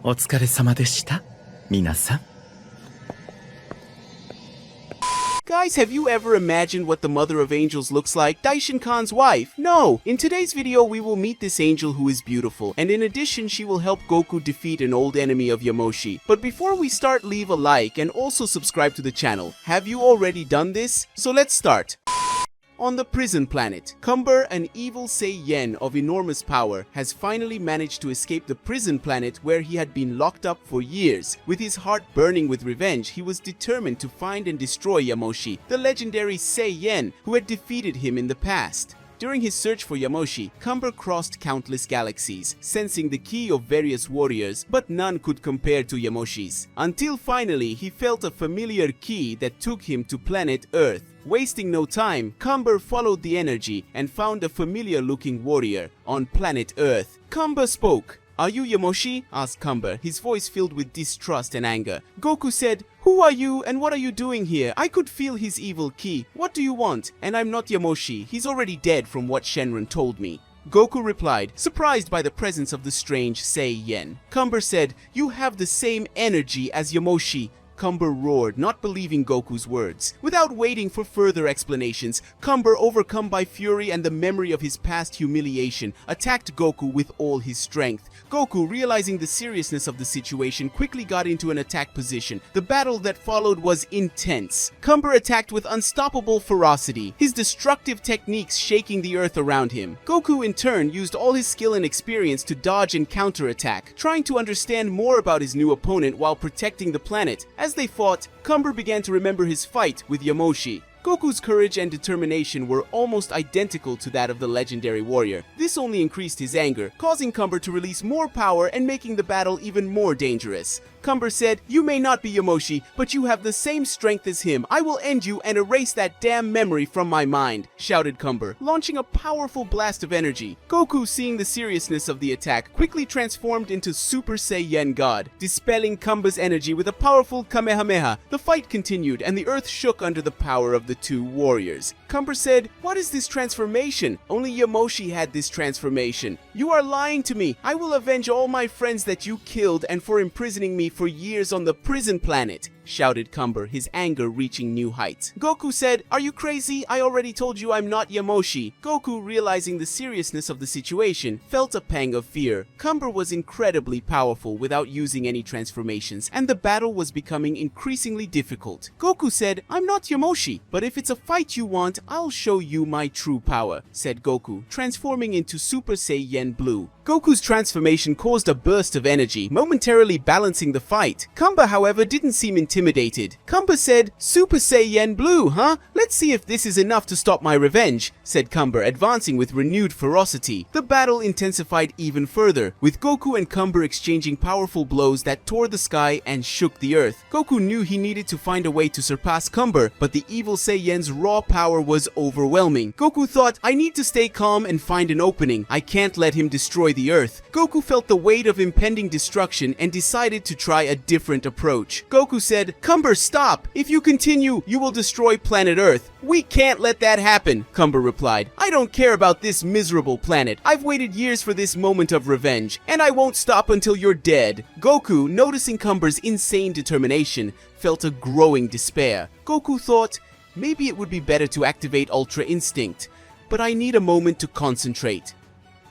お疲れ様でした、皆さん。Guys, have you ever imagined what the Mother of Angels looks like? Daishin-Kan's wife? No! In today's video, we will meet this angel who is beautiful, and in addition, she will help Goku defeat an old enemy of Yamoshi. But before we start, leave a like and also subscribe to the channel. Have you already done this? So let's start. On the prison planet, Cumber, an evil Saiyan of enormous power, has finally managed to escape the prison planet where he had been locked up for years. With his heart burning with revenge, he was determined to find and destroy Yamoshi, the legendary Saiyan who had defeated him in the past. During his search for Yamoshi, Cumber crossed countless galaxies, sensing the ki of various warriors, but none could compare to Yamoshi's. Until finally, he felt a familiar ki that took him to planet Earth. Wasting no time, Cumber followed the energy and found a familiar-looking warrior on planet Earth. Cumber spoke. "Are you Yamoshi?" asked Cumber, his voice filled with distrust and anger. Goku said, "Who are you and what are you doing here? I could feel his evil ki. What do you want? And I'm not Yamoshi. He's already dead from what Shenron told me." Goku replied, surprised by the presence of the strange Saiyan. Cumber said, "You have the same energy as Yamoshi." Cumber roared, not believing Goku's words. Without waiting for further explanations, Cumber, overcome by fury and the memory of his past humiliation, attacked Goku with all his strength. Goku, realizing the seriousness of the situation, quickly got into an attack position. The battle that followed was intense. Cumber attacked with unstoppable ferocity, his destructive techniques shaking the earth around him. Goku, in turn, used all his skill and experience to dodge and counterattack, trying to understand more about his new opponent while protecting the planet. As they fought, Cumber began to remember his fight with Yamoshi. Goku's courage and determination were almost identical to that of the legendary warrior. This only increased his anger, causing Cumber to release more power and making the battle even more dangerous. Cumber said, "You may not be Yamoshi, but you have the same strength as him. I will end you and erase that damn memory from my mind," shouted Cumber, launching a powerful blast of energy. Goku, seeing the seriousness of the attack, quickly transformed into Super Saiyan God, dispelling Cumber's energy with a powerful Kamehameha. The fight continued, and the earth shook under the power of the two warriors. Cumber said, "What is this transformation? Only Yamoshi had this transformation. You are lying to me. I will avenge all my friends that you killed and for imprisoning me for years on the prison planet," shouted Cumber, his anger reaching new heights. Goku said, "Are you crazy? I already told you I'm not Yamoshi." Goku, realizing the seriousness of the situation, felt a pang of fear. Cumber was incredibly powerful without using any transformations, and the battle was becoming increasingly difficult. Goku said, "I'm not Yamoshi, but if it's a fight you want, I'll show you my true power," said Goku, transforming into Super Saiyan Blue. Goku's transformation caused a burst of energy, momentarily balancing the fight. Cumber, however, didn't seem intimidated. Cumber said, "Super Saiyan Blue, huh? Let's see if this is enough to stop my revenge," said Cumber, advancing with renewed ferocity. The battle intensified even further, with Goku and Cumber exchanging powerful blows that tore the sky and shook the earth. Goku knew he needed to find a way to surpass Cumber, but the evil Saiyan's raw power was overwhelming. Goku thought, "I need to stay calm and find an opening. I can't let him destroy the earth." Goku felt the weight of impending destruction and decided to try a different approach. Goku said, "Cumber, stop! If you continue, you will destroy planet Earth." "We can't let that happen," Cumber replied. "I don't care about this miserable planet. I've waited years for this moment of revenge, and I won't stop until you're dead." Goku, noticing Cumber's insane determination, felt a growing despair. Goku thought, maybe it would be better to activate Ultra Instinct, but I need a moment to concentrate.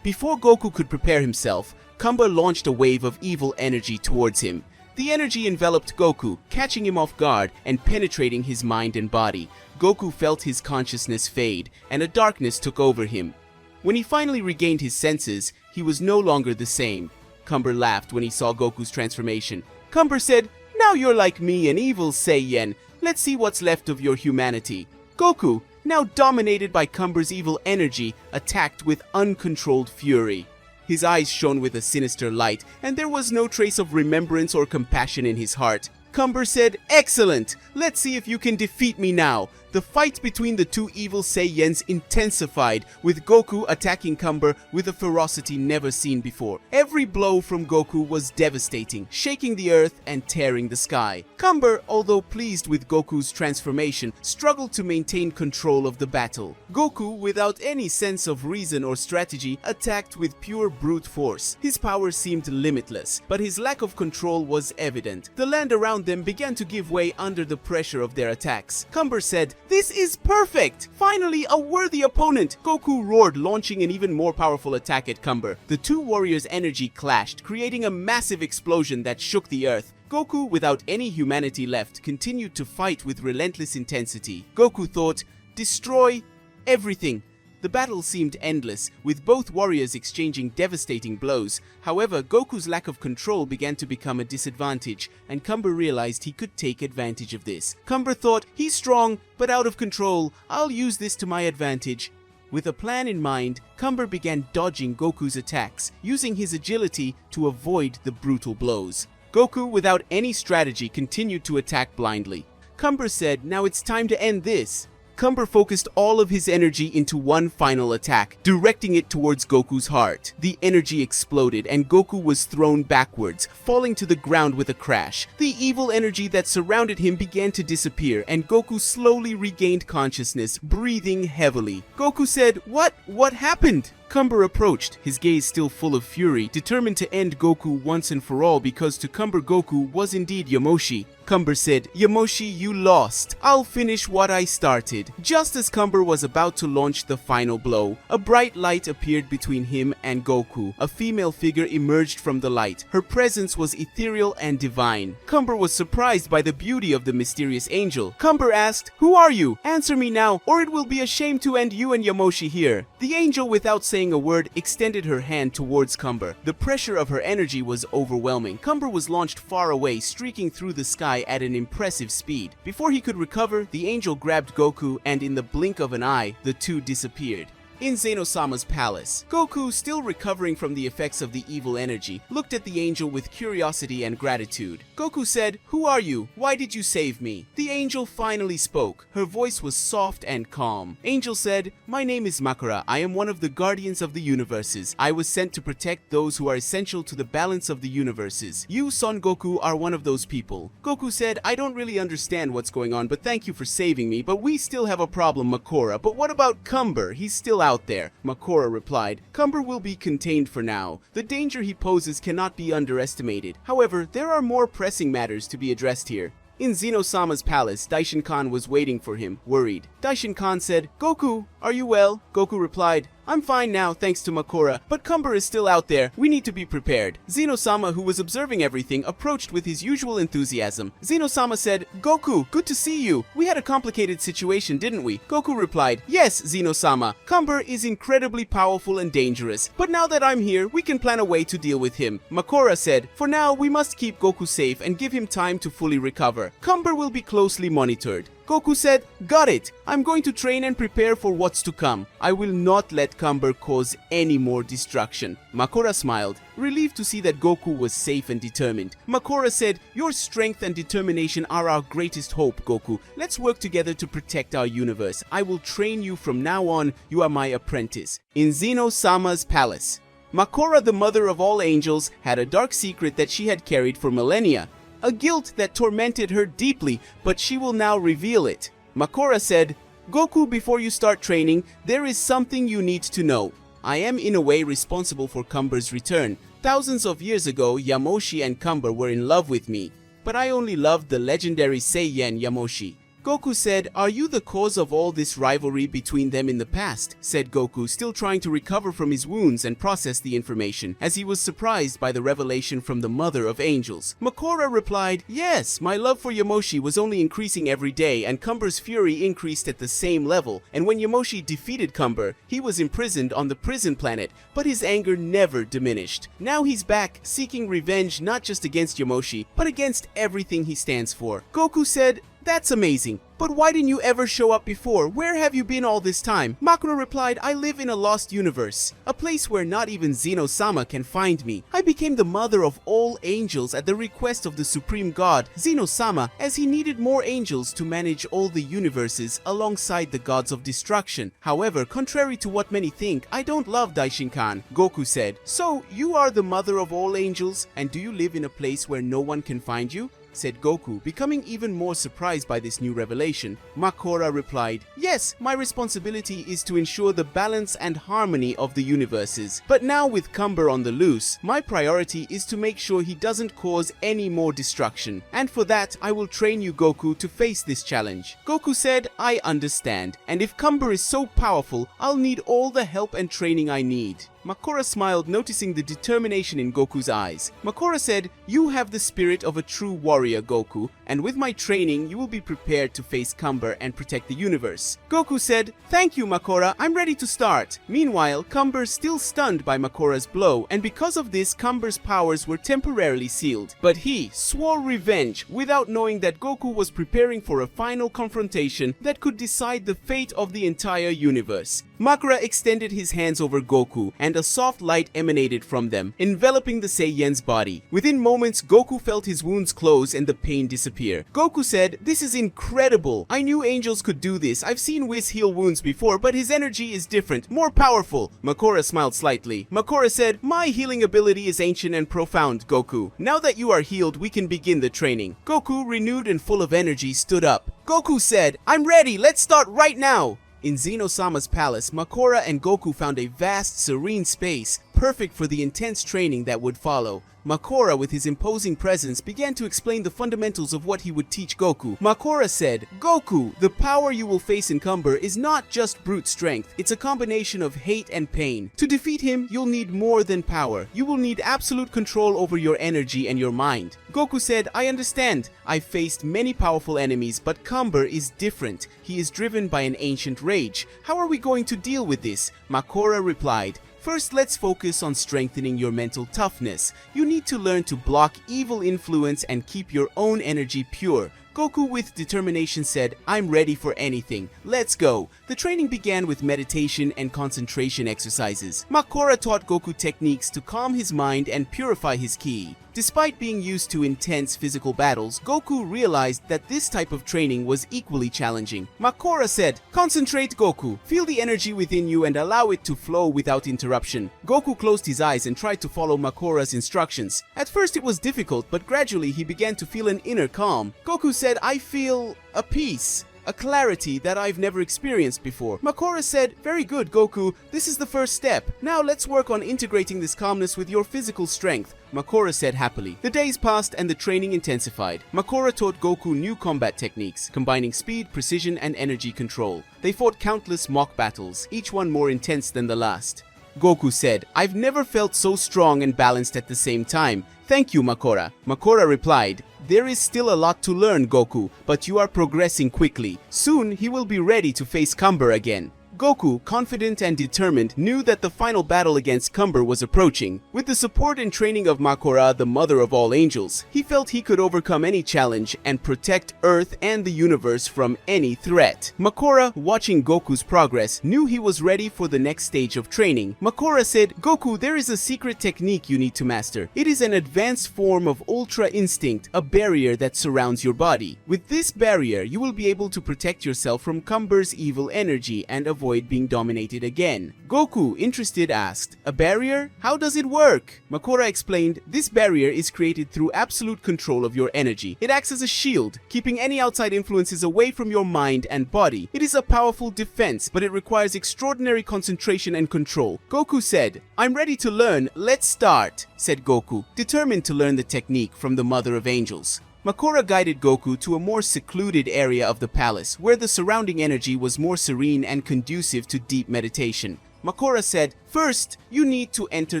Before Goku could prepare himself, Cumber launched a wave of evil energy towards him. The energy enveloped Goku, catching him off guard and penetrating his mind and body. Goku felt his consciousness fade, and a darkness took over him. When he finally regained his senses, he was no longer the same. Cumber laughed when he saw Goku's transformation. Cumber said, "Now you're like me, an evil Saiyan. Let's see what's left of your humanity." Goku, now dominated by Cumber's evil energy, attacked with uncontrolled fury. His eyes shone with a sinister light, and there was no trace of remembrance or compassion in his heart. Cumber said, "Excellent! Let's see if you can defeat me now." The fight between the two evil Saiyans intensified, with Goku attacking Cumber with a ferocity never seen before. Every blow from Goku was devastating, shaking the earth and tearing the sky. Cumber, although pleased with Goku's transformation, struggled to maintain control of the battle. Goku, without any sense of reason or strategy, attacked with pure brute force. His power seemed limitless, but his lack of control was evident. The land around them began to give way under the pressure of their attacks. Cumber said, "This is perfect! Finally, a worthy opponent!" Goku roared, launching an even more powerful attack at Cumber. The two warriors' energy clashed, creating a massive explosion that shook the earth. Goku, without any humanity left, continued to fight with relentless intensity. Goku thought, "Destroy everything." The battle seemed endless, with both warriors exchanging devastating blows. However, Goku's lack of control began to become a disadvantage, and Cumber realized he could take advantage of this. Cumber thought, "He's strong, but out of control. I'll use this to my advantage." With a plan in mind, Cumber began dodging Goku's attacks, using his agility to avoid the brutal blows. Goku, without any strategy, continued to attack blindly. Cumber said, "Now it's time to end this." Cumber focused all of his energy into one final attack, directing it towards Goku's heart. The energy exploded and Goku was thrown backwards, falling to the ground with a crash. The evil energy that surrounded him began to disappear and Goku slowly regained consciousness, breathing heavily. Goku said, What happened?" Cumber approached, his gaze still full of fury, determined to end Goku once and for all because to Cumber Goku was indeed Yamoshi. Cumber said, "Yamoshi, you lost. I'll finish what I started." Just as Cumber was about to launch the final blow, a bright light appeared between him and Goku. A female figure emerged from the light. Her presence was ethereal and divine. Cumber was surprised by the beauty of the mysterious angel. Cumber asked, "Who are you? Answer me now, or it will be a shame to end you and Yamoshi here." The angel, without saying a word, extended her hand towards Cumber. The pressure of her energy was overwhelming. Cumber was launched far away, streaking through the sky at an impressive speed. Before he could recover, the angel grabbed Goku and in the blink of an eye, the two disappeared. In Zeno-Sama's palace, Goku, still recovering from the effects of the evil energy, looked at the angel with curiosity and gratitude. Goku said, "Who are you? Why did you save me?" The angel finally spoke. Her voice was soft and calm. Angel said, "My name is Makora. I am one of the guardians of the universes. I was sent to protect those who are essential to the balance of the universes. You, Son Goku, are one of those people." Goku said, "I don't really understand what's going on, but thank you for saving me. But we still have a problem, Makora. But what about Cumber? He's still out there." Makora replied, "Cumber will be contained for now. The danger he poses cannot be underestimated. However, there are more pressing matters to be addressed here." In Zeno-Sama's palace, Daishin Khan was waiting for him, worried. Daishin Khan said, "Goku, are you well?" Goku replied, "I'm fine now, thanks to Makora, but Cumber is still out there. We need to be prepared." Zeno-Sama, who was observing everything, approached with his usual enthusiasm. Zeno-Sama said, "Goku, good to see you. We had a complicated situation, didn't we?" Goku replied, "Yes, Zeno-Sama. Cumber is incredibly powerful and dangerous, but now that I'm here, we can plan a way to deal with him." Makora said, "For now, we must keep Goku safe and give him time to fully recover. Cumber will be closely monitored." Goku said, "Got it. I'm going to train and prepare for what's to come. I will not let Cumber cause any more destruction." Makora smiled, relieved to see that Goku was safe and determined. Makora said, "Your strength and determination are our greatest hope, Goku. Let's work together to protect our universe. I will train you from now on. You are my apprentice." In Zeno-Sama's palace, Makora, the mother of all angels, had a dark secret that she had carried for millennia. A guilt that tormented her deeply, but she will now reveal it. Makora said, "Goku, before you start training, there is something you need to know. I am in a way responsible for Cumber's return. Thousands of years ago, Yamoshi and Cumber were in love with me, but I only loved the legendary Saiyan Yamoshi." Goku said, "Are you the cause of all this rivalry between them in the past?" said Goku, still trying to recover from his wounds and process the information, as he was surprised by the revelation from the mother of angels. Makora replied, "Yes, my love for Yamoshi was only increasing every day, and Cumber's fury increased at the same level, and when Yamoshi defeated Cumber, he was imprisoned on the prison planet, but his anger never diminished. Now he's back, seeking revenge not just against Yamoshi, but against everything he stands for." Goku said, That's amazing. But why didn't you ever show up before? Where have you been all this time? Makora replied, I live in a lost universe, a place where not even Zeno-Sama can find me. I became the mother of all angels at the request of the supreme god, Zeno-Sama, as he needed more angels to manage all the universes alongside the gods of destruction. However, contrary to what many think, I don't love Daishinkan, Goku said. So, you are the mother of all angels, and do you live in a place where no one can find you? Said Goku, becoming even more surprised by this new revelation. Makora replied, yes, my responsibility is to ensure the balance and harmony of the universes. But now with Cumber on the loose, my priority is to make sure he doesn't cause any more destruction. And for that, I will train you, Goku, to face this challenge. Goku said, I understand. And if Cumber is so powerful, I'll need all the help and training I need. Makora smiled, noticing the determination in Goku's eyes. Makora said, you have the spirit of a true warrior, Goku, and with my training, you will be prepared to face Cumber and protect the universe. Goku said, thank you, Makora, I'm ready to start. Meanwhile, Cumber still stunned by Makora's blow, and because of this, Cumber's powers were temporarily sealed. But he swore revenge without knowing that Goku was preparing for a final confrontation that could decide the fate of the entire universe. Makora extended his hands over Goku, and a soft light emanated from them, enveloping the Saiyan's body. Within moments, Goku felt his wounds close and the pain disappear. Goku said, this is incredible. I knew angels could do this. I've seen Whis heal wounds before, but his energy is different, more powerful. Makora smiled slightly. Makora said, my healing ability is ancient and profound, Goku. Now that you are healed, we can begin the training. Goku, renewed and full of energy, stood up. Goku said, I'm ready. Let's start right now. In Zeno-Sama's palace, Makora and Goku found a vast, serene space, perfect for the intense training that would follow. Makora, with his imposing presence, began to explain the fundamentals of what he would teach Goku. Makora said, Goku, the power you will face in Cumber is not just brute strength, it's a combination of hate and pain. To defeat him, you'll need more than power. You will need absolute control over your energy and your mind. Goku said, I understand. I've faced many powerful enemies, but Cumber is different. He is driven by an ancient rage. How are we going to deal with this? Makora replied, first, let's focus on strengthening your mental toughness. You need to learn to block evil influence and keep your own energy pure. Goku, with determination, said, I'm ready for anything. Let's go. The training began with meditation and concentration exercises. Makora taught Goku techniques to calm his mind and purify his ki. Despite being used to intense physical battles, Goku realized that this type of training was equally challenging. Makora said, concentrate, Goku. Feel the energy within you and allow it to flow without interruption. Goku closed his eyes and tried to follow Makora's instructions. At first it was difficult, but gradually he began to feel an inner calm. Goku said, I feel a peace. A clarity that I've never experienced before. Makora said, very good, Goku, this is the first step. Now let's work on integrating this calmness with your physical strength. Makora said happily. The days passed and the training intensified. Makora taught Goku new combat techniques, combining speed, precision, and energy control. They fought countless mock battles, each one more intense than the last. Goku said, I've never felt so strong and balanced at the same time. Thank you, Makora. Makora replied, there is still a lot to learn, Goku, but you are progressing quickly. Soon, he will be ready to face Cumber again. Goku, confident and determined, knew that the final battle against Cumber was approaching. With the support and training of Makora, the mother of all angels, he felt he could overcome any challenge and protect Earth and the universe from any threat. Makora, watching Goku's progress, knew he was ready for the next stage of training. Makora said, Goku, there is a secret technique you need to master. It is an advanced form of Ultra Instinct, a barrier that surrounds your body. With this barrier, you will be able to protect yourself from Cumber's evil energy and avoid being dominated again. Goku, interested, asked, a barrier? How does it work? Makora explained, this barrier is created through absolute control of your energy. It acts as a shield, keeping any outside influences away from your mind and body. It is a powerful defense, but it requires extraordinary concentration and control. Goku said, I'm ready to learn, let's start, said Goku, determined to learn the technique from the Mother of Angels. Makora guided Goku to a more secluded area of the palace, where the surrounding energy was more serene and conducive to deep meditation. Makora said, first, you need to enter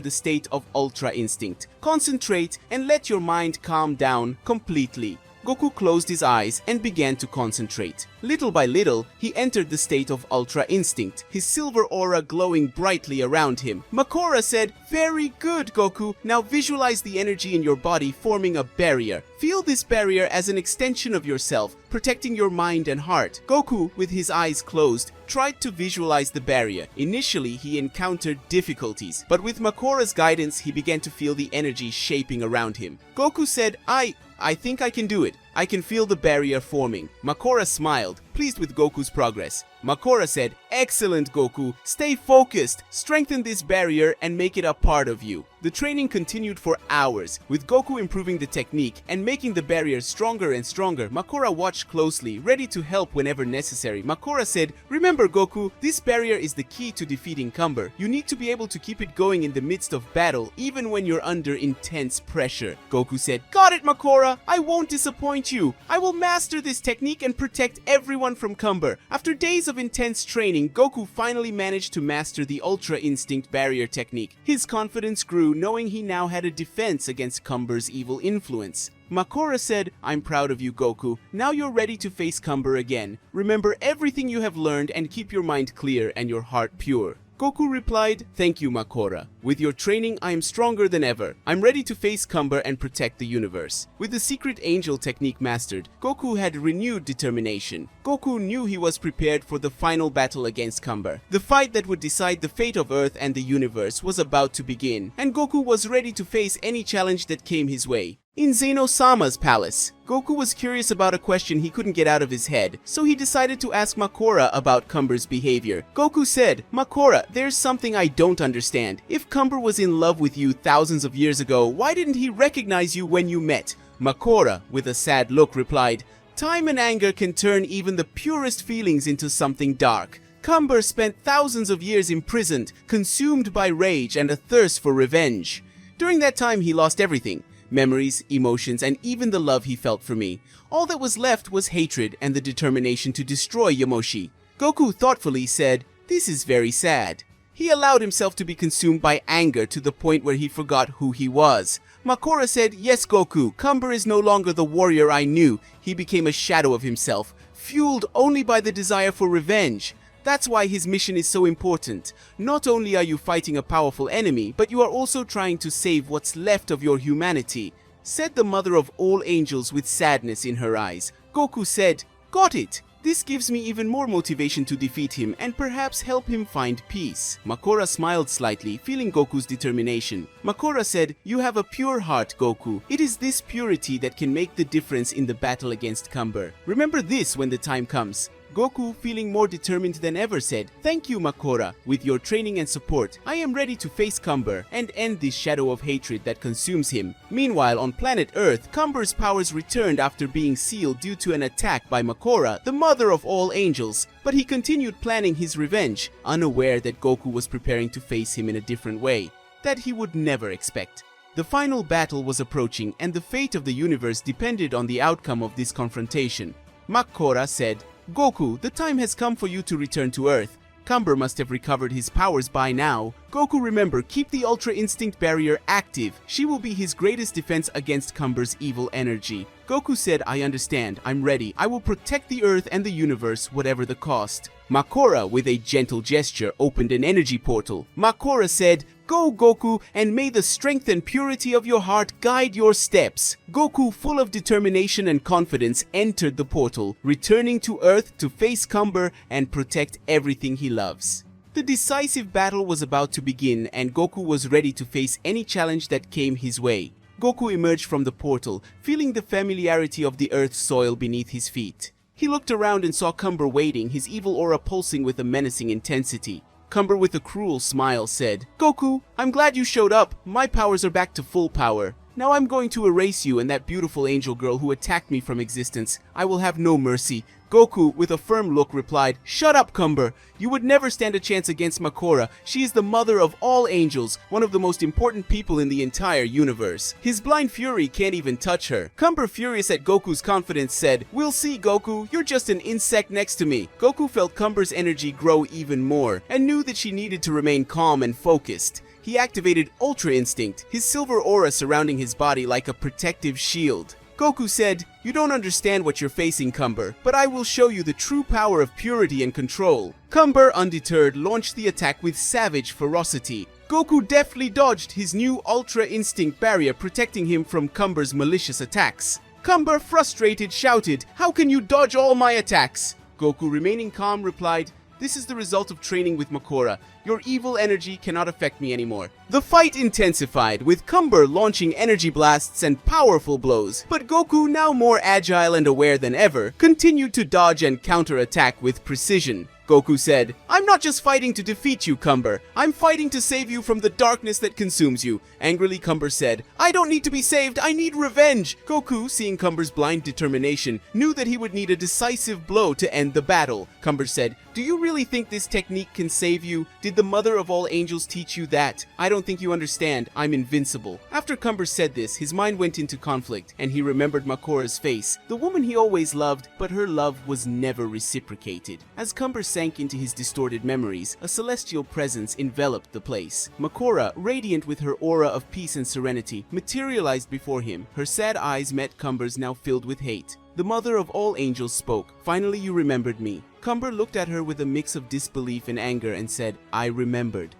the state of Ultra Instinct. Concentrate and let your mind calm down completely. Goku closed his eyes and began to concentrate. Little by little, he entered the state of Ultra Instinct, his silver aura glowing brightly around him. Makora said, "Very good, Goku. Now visualize the energy in your body forming a barrier. Feel this barrier as an extension of yourself, protecting your mind and heart." Goku, with his eyes closed, tried to visualize the barrier. Initially, he encountered difficulties, but with Makora's guidance, he began to feel the energy shaping around him. Goku said, I think I can do it. I can feel the barrier forming." Makora smiled, pleased with Goku's progress. Makora said, "Excellent, Goku. Stay focused, strengthen this barrier, and make it a part of you." The training continued for hours, with Goku improving the technique and making the barrier stronger and stronger. Makora watched closely, ready to help whenever necessary. Makora said, "Remember, Goku, this barrier is the key to defeating Cumber. You need to be able to keep it going in the midst of battle, even when you're under intense pressure." Goku said, "Got it, Makora. I won't disappoint you. I will master this technique and protect everyone from Cumber." After days of intense training, Goku finally managed to master the Ultra Instinct barrier technique. His confidence grew, knowing he now had a defense against Cumber's evil influence. Makora said, "I'm proud of you, Goku. Now you're ready to face Cumber again. Remember everything you have learned and keep your mind clear and your heart pure." Goku replied, "Thank you, Makora. With your training, I am stronger than ever. I'm ready to face Cumber and protect the universe." With the secret angel technique mastered, Goku had renewed determination. Goku knew he was prepared for the final battle against Cumber. The fight that would decide the fate of Earth and the universe was about to begin, and Goku was ready to face any challenge that came his way. In Zeno-Sama's palace, Goku was curious about a question he couldn't get out of his head, so he decided to ask Makora about Cumber's behavior. Goku said, "Makora, there's something I don't understand. If Cumber was in love with you thousands of years ago, why didn't he recognize you when you met?" Makora, with a sad look, replied, "Time and anger can turn even the purest feelings into something dark. Cumber spent thousands of years imprisoned, consumed by rage and a thirst for revenge. During that time, he lost everything. Memories, emotions, and even the love he felt for me. All that was left was hatred and the determination to destroy Yamoshi." Goku thoughtfully said, "This is very sad." He allowed himself to be consumed by anger to the point where he forgot who he was. Makora said, "Yes, Goku, Cumber is no longer the warrior I knew. He became a shadow of himself, fueled only by the desire for revenge. That's why his mission is so important. Not only are you fighting a powerful enemy, but you are also trying to save what's left of your humanity," said the mother of all angels with sadness in her eyes. Goku said, "Got it. This gives me even more motivation to defeat him and perhaps help him find peace." Makora smiled slightly, feeling Goku's determination. Makora said, "You have a pure heart, Goku. It is this purity that can make the difference in the battle against Cumber. Remember this when the time comes." Goku, feeling more determined than ever, said, "Thank you, Makora. With your training and support, I am ready to face Cumber and end this shadow of hatred that consumes him." Meanwhile, on planet Earth, Cumber's powers returned after being sealed due to an attack by Makora, the mother of all angels, but he continued planning his revenge, unaware that Goku was preparing to face him in a different way that he would never expect. The final battle was approaching, and the fate of the universe depended on the outcome of this confrontation. Makora said, "Goku, the time has come for you to return to Earth. Cumber must have recovered his powers by now. Goku, remember, keep the Ultra Instinct barrier active. She will be his greatest defense against Cumber's evil energy." Goku said, "I understand. I'm ready. I will protect the Earth and the universe, whatever the cost." Makora, with a gentle gesture, opened an energy portal. Makora said, "Go, Goku, and may the strength and purity of your heart guide your steps." Goku, full of determination and confidence, entered the portal, returning to Earth to face Cumber and protect everything he loves. The decisive battle was about to begin, and Goku was ready to face any challenge that came his way. Goku emerged from the portal, feeling the familiarity of the Earth's soil beneath his feet. He looked around and saw Cumber waiting, his evil aura pulsing with a menacing intensity. Cumber, with a cruel smile, said, "Goku, I'm glad you showed up. My powers are back to full power. Now I'm going to erase you and that beautiful angel girl who attacked me from existence. I will have no mercy." Goku, with a firm look, replied, "Shut up, Cumber. You would never stand a chance against Makora. She is the mother of all angels, one of the most important people in the entire universe. His blind fury can't even touch her." Cumber, furious at Goku's confidence, said, "We'll see, Goku. You're just an insect next to me." Goku felt Cumber's energy grow even more, and knew that she needed to remain calm and focused. He activated Ultra Instinct, his silver aura surrounding his body like a protective shield. Goku said, "You don't understand what you're facing, Cumber, but I will show you the true power of purity and control." Cumber, undeterred, launched the attack with savage ferocity. Goku deftly dodged his new Ultra Instinct barrier, protecting him from Cumber's malicious attacks. Cumber, frustrated, shouted, "How can you dodge all my attacks?" Goku, remaining calm, replied, "This is the result of training with Makora. Your evil energy cannot affect me anymore." The fight intensified, with Cumber launching energy blasts and powerful blows. But Goku, now more agile and aware than ever, continued to dodge and counterattack with precision. Goku said, "I'm not just fighting to defeat you, Cumber. I'm fighting to save you from the darkness that consumes you." Angrily, Cumber said, "I don't need to be saved, I need revenge." Goku, seeing Cumber's blind determination, knew that he would need a decisive blow to end the battle. Cumber said, "Do you really think this technique can save you? Did the mother of all angels teach you that? I don't think you understand. I'm invincible." After Cumber said this, his mind went into conflict, and he remembered Makora's face, the woman he always loved, but her love was never reciprocated. As Cumber sank into his distorted memories, a celestial presence enveloped the place. Makora, radiant with her aura of peace and serenity, materialized before him. Her sad eyes met Cumber's, now filled with hate. The mother of all angels spoke. "Finally you remembered me." Cumber looked at her with a mix of disbelief and anger and said, I remembered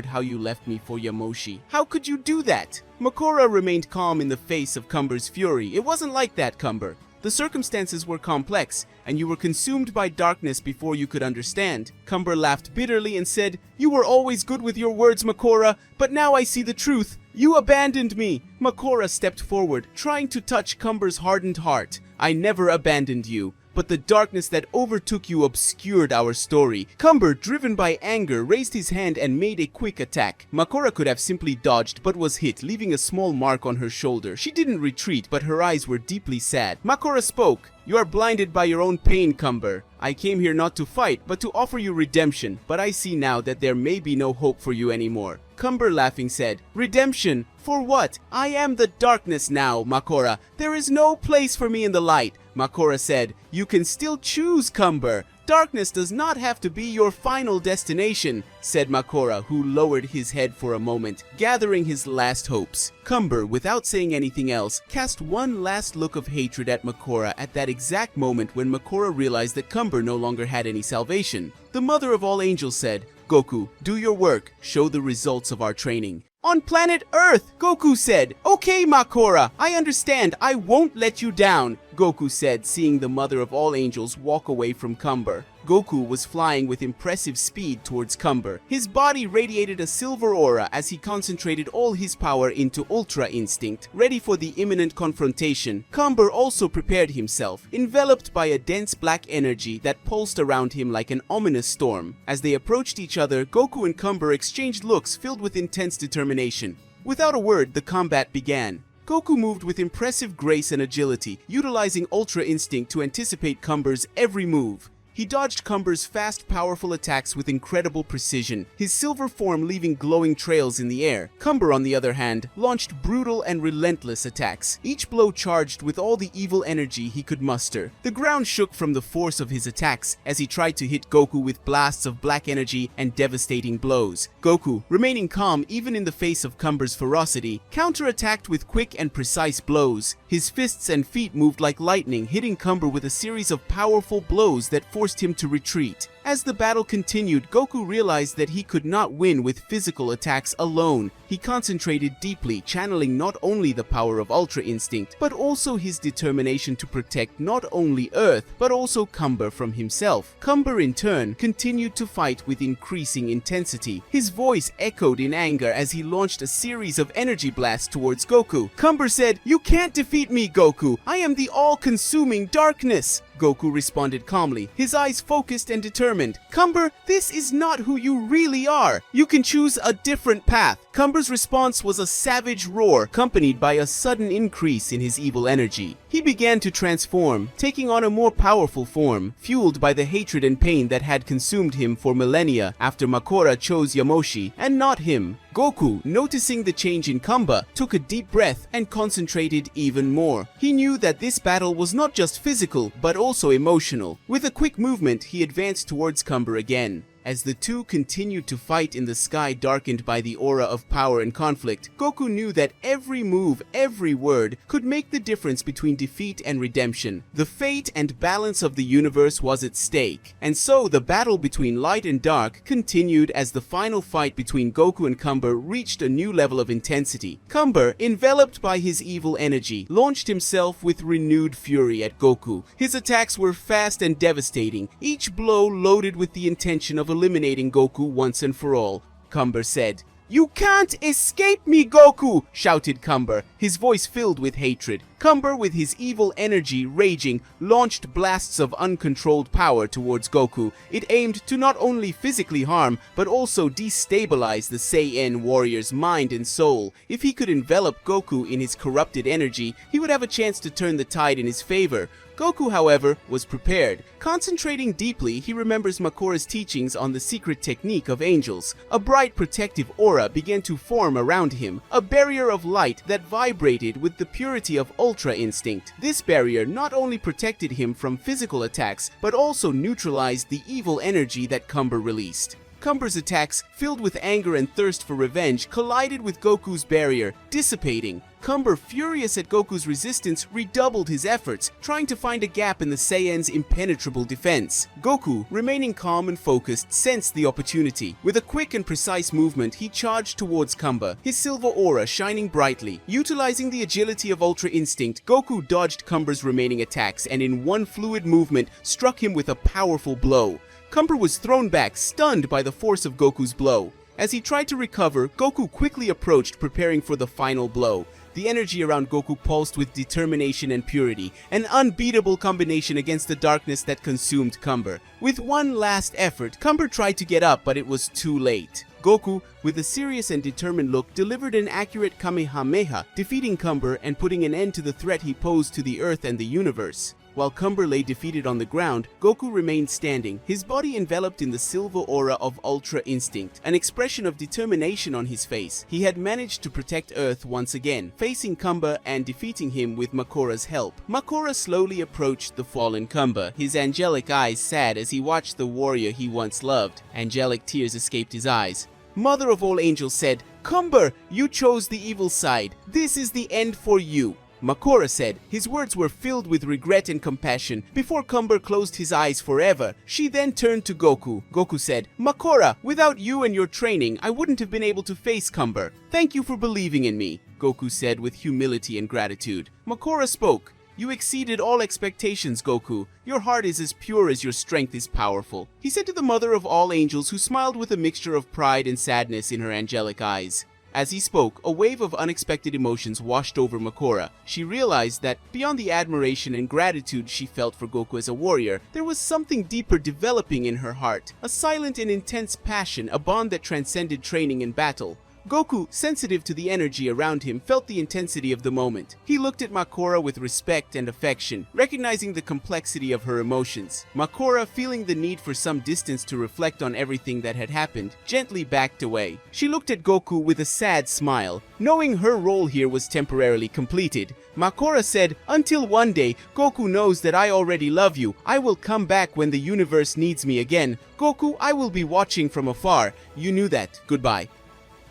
how you left me for Yamoshi." "How could you do that?" Makora remained calm in the face of Cumber's fury. "It wasn't like that, Cumber. The circumstances were complex, and you were consumed by darkness before you could understand." Cumber laughed bitterly and said, "You were always good with your words, Makora, but now I see the truth. You abandoned me." Makora stepped forward, trying to touch Cumber's hardened heart. "I never abandoned you, but the darkness that overtook you obscured our story." Cumber, driven by anger, raised his hand and made a quick attack. Makora could have simply dodged, but was hit, leaving a small mark on her shoulder. She didn't retreat, but her eyes were deeply sad. Makora spoke, "You are blinded by your own pain, Cumber. I came here not to fight, but to offer you redemption. But I see now that there may be no hope for you anymore." Cumber, laughing, said, "Redemption? For what? I am the darkness now, Makora. There is no place for me in the light." Makora said, "You can still choose, Cumber. Darkness does not have to be your final destination," said Makora, who lowered his head for a moment, gathering his last hopes. Cumber, without saying anything else, cast one last look of hatred at Makora at that exact moment when Makora realized that Cumber no longer had any salvation. The mother of all angels said, "Goku, do your work. Show the results of our training." "On planet Earth," Goku said. "Okay, Makora, I understand. I won't let you down," Goku said, seeing the mother of all angels walk away from Cumber. Goku was flying with impressive speed towards Cumber. His body radiated a silver aura as he concentrated all his power into Ultra Instinct, ready for the imminent confrontation. Cumber also prepared himself, enveloped by a dense black energy that pulsed around him like an ominous storm. As they approached each other, Goku and Cumber exchanged looks filled with intense determination. Without a word, the combat began. Goku moved with impressive grace and agility, utilizing Ultra Instinct to anticipate Cumber's every move. He dodged Cumber's fast, powerful attacks with incredible precision, his silver form leaving glowing trails in the air. Cumber, on the other hand, launched brutal and relentless attacks, each blow charged with all the evil energy he could muster. The ground shook from the force of his attacks as he tried to hit Goku with blasts of black energy and devastating blows. Goku, remaining calm even in the face of Cumber's ferocity, counterattacked with quick and precise blows. His fists and feet moved like lightning, hitting Cumber with a series of powerful blows that forced him to retreat. As the battle continued, Goku realized that he could not win with physical attacks alone. He concentrated deeply, channeling not only the power of Ultra Instinct, but also his determination to protect not only Earth, but also Cumber from himself. Cumber, in turn, continued to fight with increasing intensity. His voice echoed in anger as he launched a series of energy blasts towards Goku. Cumber said, "You can't defeat me, Goku. I am the all-consuming darkness." Goku responded calmly, his eyes focused and determined. "Cumber, this is not who you really are. You can choose a different path." Cumber's response was a savage roar, accompanied by a sudden increase in his evil energy. He began to transform, taking on a more powerful form, fueled by the hatred and pain that had consumed him for millennia after Makora chose Yamoshi, and not him. Goku, noticing the change in Cumber, took a deep breath and concentrated even more. He knew that this battle was not just physical, but also emotional. With a quick movement, he advanced towards Cumber again. As the two continued to fight in the sky darkened by the aura of power and conflict, Goku knew that every move, every word, could make the difference between defeat and redemption. The fate and balance of the universe was at stake, and so the battle between light and dark continued as the final fight between Goku and Cumber reached a new level of intensity. Cumber, enveloped by his evil energy, launched himself with renewed fury at Goku. His attacks were fast and devastating, each blow loaded with the intention of eliminating Goku once and for all. Cumber said, "You can't escape me, Goku!" shouted Cumber, his voice filled with hatred. Cumber, with his evil energy raging, launched blasts of uncontrolled power towards Goku. It aimed to not only physically harm, but also destabilize the Saiyan warrior's mind and soul. If he could envelop Goku in his corrupted energy, he would have a chance to turn the tide in his favor. Goku, however, was prepared. Concentrating deeply, he remembers Makora's teachings on the secret technique of angels. A bright protective aura began to form around him, a barrier of light that vibrated with the purity of Ultra Instinct. This barrier not only protected him from physical attacks, but also neutralized the evil energy that Cumber released. Cumber's attacks, filled with anger and thirst for revenge, collided with Goku's barrier, dissipating. Cumber, furious at Goku's resistance, redoubled his efforts, trying to find a gap in the Saiyan's impenetrable defense. Goku, remaining calm and focused, sensed the opportunity. With a quick and precise movement, he charged towards Cumber, his silver aura shining brightly. Utilizing the agility of Ultra Instinct, Goku dodged Cumber's remaining attacks and in one fluid movement struck him with a powerful blow. Cumber was thrown back, stunned by the force of Goku's blow. As he tried to recover, Goku quickly approached, preparing for the final blow. The energy around Goku pulsed with determination and purity, an unbeatable combination against the darkness that consumed Cumber. With one last effort, Cumber tried to get up, but it was too late. Goku, with a serious and determined look, delivered an accurate Kamehameha, defeating Cumber and putting an end to the threat he posed to the Earth and the universe. While Cumber lay defeated on the ground, Goku remained standing, his body enveloped in the silver aura of Ultra Instinct, an expression of determination on his face. He had managed to protect Earth once again, facing Cumber and defeating him with Makora's help. Makora slowly approached the fallen Cumber, his angelic eyes sad as he watched the warrior he once loved. Angelic tears escaped his eyes. Mother of all angels said, "Cumber, you chose the evil side. This is the end for you." Makora said. His words were filled with regret and compassion. Before Cumber closed his eyes forever, she then turned to Goku. Goku said, "Makora, without you and your training, I wouldn't have been able to face Cumber. Thank you for believing in me," Goku said with humility and gratitude. Makora spoke. "You exceeded all expectations, Goku. Your heart is as pure as your strength is powerful," he said to the mother of all angels, who smiled with a mixture of pride and sadness in her angelic eyes. As he spoke, a wave of unexpected emotions washed over Makora. She realized that, beyond the admiration and gratitude she felt for Goku as a warrior, there was something deeper developing in her heart, a silent and intense passion, a bond that transcended training and battle. Goku, sensitive to the energy around him, felt the intensity of the moment. He looked at Makora with respect and affection, recognizing the complexity of her emotions. Makora, feeling the need for some distance to reflect on everything that had happened, gently backed away. She looked at Goku with a sad smile, knowing her role here was temporarily completed. Makora said, "Until one day, Goku knows that I already love you. I will come back when the universe needs me again. Goku, I will be watching from afar. You knew that. Goodbye."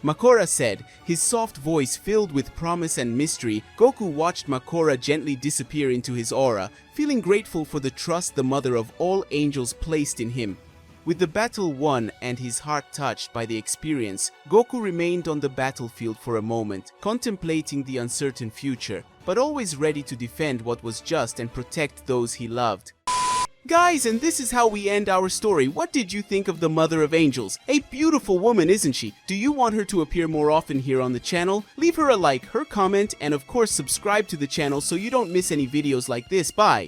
Makora said, his soft voice filled with promise and mystery. Goku watched Makora gently disappear into his aura, feeling grateful for the trust the mother of all angels placed in him. With the battle won and his heart touched by the experience, Goku remained on the battlefield for a moment, contemplating the uncertain future, but always ready to defend what was just and protect those he loved. Guys, and this is how we end our story. What did you think of the Mother of Angels? A beautiful woman, isn't she? Do you want her to appear more often here on the channel? Leave her a like, her comment, and of course subscribe to the channel so you don't miss any videos like this. Bye!